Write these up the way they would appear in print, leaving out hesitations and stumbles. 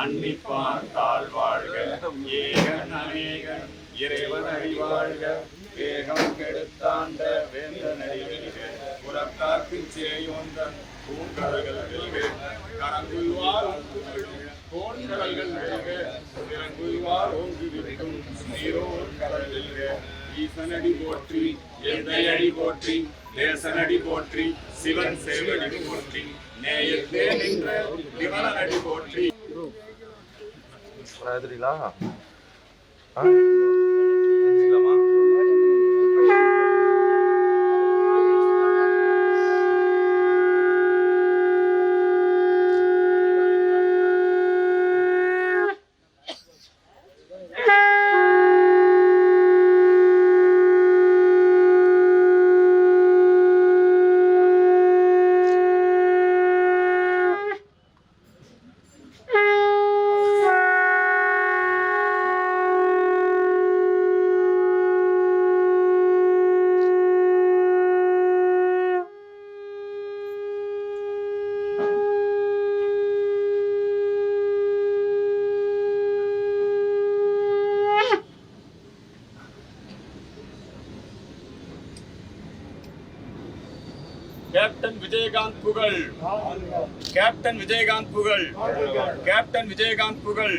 அன்னிப்பான் தாழ்வாழ்க ஏகன் அநேகன் இறைவன் அறிவாழ்க வேகம் கெடுத்தாண்ட வேந்தன் அறிவில்க புறக்காக்கும் சேயோந்தன் பூங்கடல்கள் வெல்க கரங்குள்வார் கோண்கடல்கள் வெல்க திறங்குள்வார் ஓங்கு விட்டும் நீரோர் கடல் வெல்க ஈசனடி போற்றி எந்தையடி போற்றி தேசனடி போற்றி சிவன் சேவடி போற்றி நேயத்தே நின்ற திவனடி போற்றி. கேப்டன் விஜயகாந்த் புகழ், கேப்டன் விஜயகாந்த் புகழ், கேப்டன் விஜயகாந்த் புகழ்.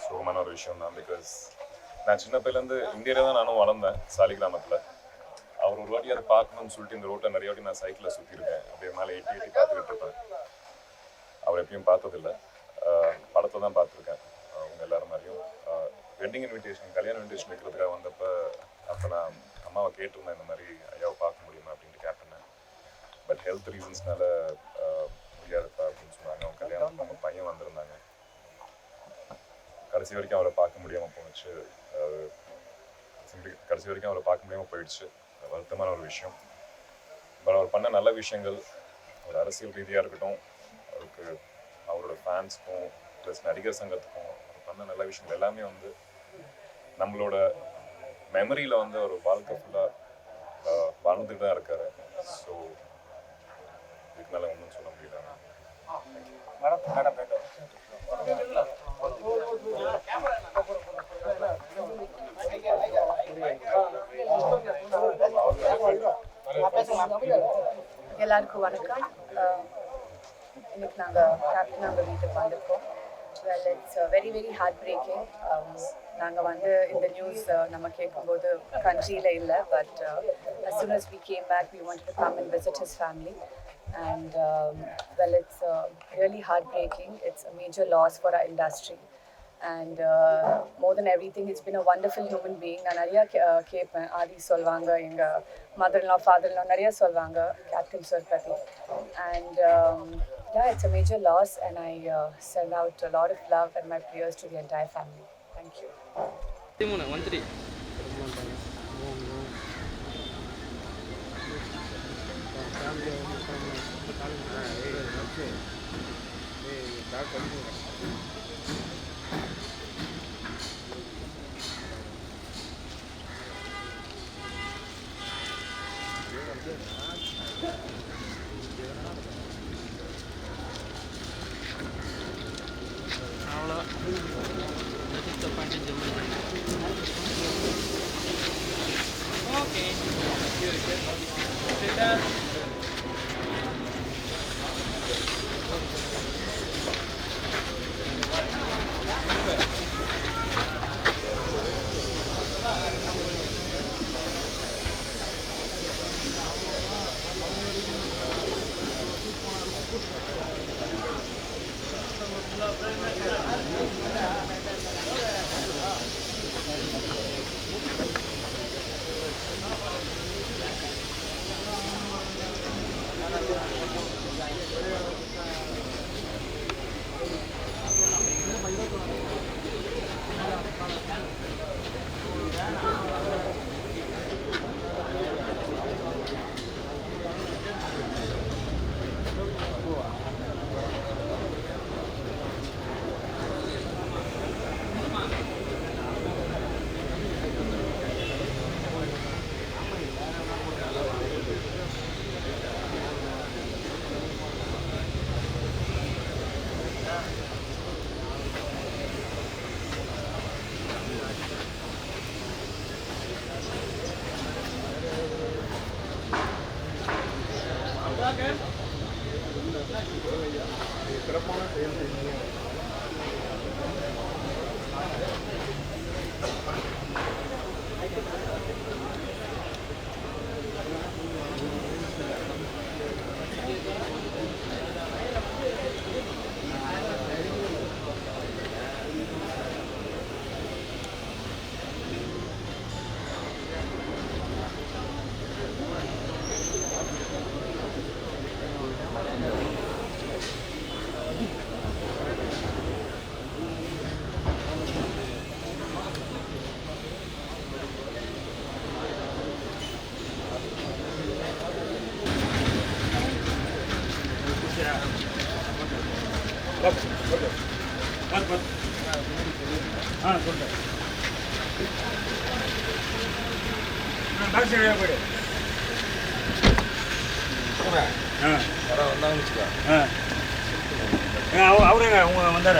சுகமான ஒரு விஷயம் தான். பிகாஸ் நான் சின்ன பையிலேருந்து இந்தியாவில் தான் நானும் வளர்ந்தேன், சாலிகிராமத்தில். அவர் ஒரு வாட்டி அதை பார்க்கணும்னு சொல்லிட்டு இந்த ரோட்டை நிறைய வாட்டி நான் சைக்கிளில் சுற்றிருக்கேன். அப்படியே மேலே எட்டி எட்டி பார்த்துக்கிட்டு இருப்பேன். அவர் எப்பயும் பார்த்ததில்லை, படத்தை தான் பார்த்துருக்கேன். அவங்க எல்லாரும் மாதிரியும் வெட்டிங் இன்விடேஷன், கல்யாண இன்விடேஷன் வைக்கிறதுக்காக வந்தப்போ அப்போ நான் அம்மாவை கேட்டிருந்தேன், இந்த மாதிரி ஐயாவை பார்க்க முடியுமா அப்படின்ட்டு கேட்டேன். பட் ஹெல்த் ரீசன்ஸ்னால முடியாதுப்பா அப்படின்னு சொன்னாங்க. அவங்க கல்யாணம், அவங்க பையன் வந்திருந்தாங்க. கடைசி வரைக்கும் அவரை பார்க்க முடியாமல் போணுச்சு. கடைசி வரைக்கும் அவரை பார்க்க முடியாமல் போயிடுச்சு. வருத்தமான ஒரு விஷயம். பட் அவர் பண்ண நல்ல விஷயங்கள், ஒரு அரசியல் ரீதியாக இருக்கட்டும், அவருக்கு அவரோட ஃபேன்ஸ்க்கும் ப்ளஸ் நடிகர் சங்கத்துக்கும் அவர் பண்ண நல்ல விஷயங்கள் எல்லாமே வந்து நம்மளோட மெமரியில் வந்து ஒரு வாழ்க்கை ஃபுல்லாக வாழ்ந்துட்டு தான் இருக்காரு. ஸோ இதுக்கு மேலே ஒன்றும் சொல்ல முடியல. எல்லாருக்கும் வணக்கம். இன்னைக்கு நாங்கள் கேப்டன் அவங்க வீட்டுக்கு வந்திருக்கோம். Well, it's very very heartbreaking. நாங்கள் வந்து இந்த நியூஸ் நம்ம கேட்கும்போது கண்ட்ரியில் இல்லை, but as soon as we came back we wanted to come and visit his family, and well, it's really heartbreaking. It's a major loss for our industry, and more than everything, it's been a wonderful human being. நான் நிறையா கேட்பேன், ஆதி சொல்வாங்க, எங்கள் மதர்லாம் ஃபாதர்லாம் நிறையா சொல்வாங்க captain sir பற்றி. And yeah, it's a major loss, and I send out a lot of love and my prayers to the entire family. Thank you. அவருங்க அவங்க வந்தார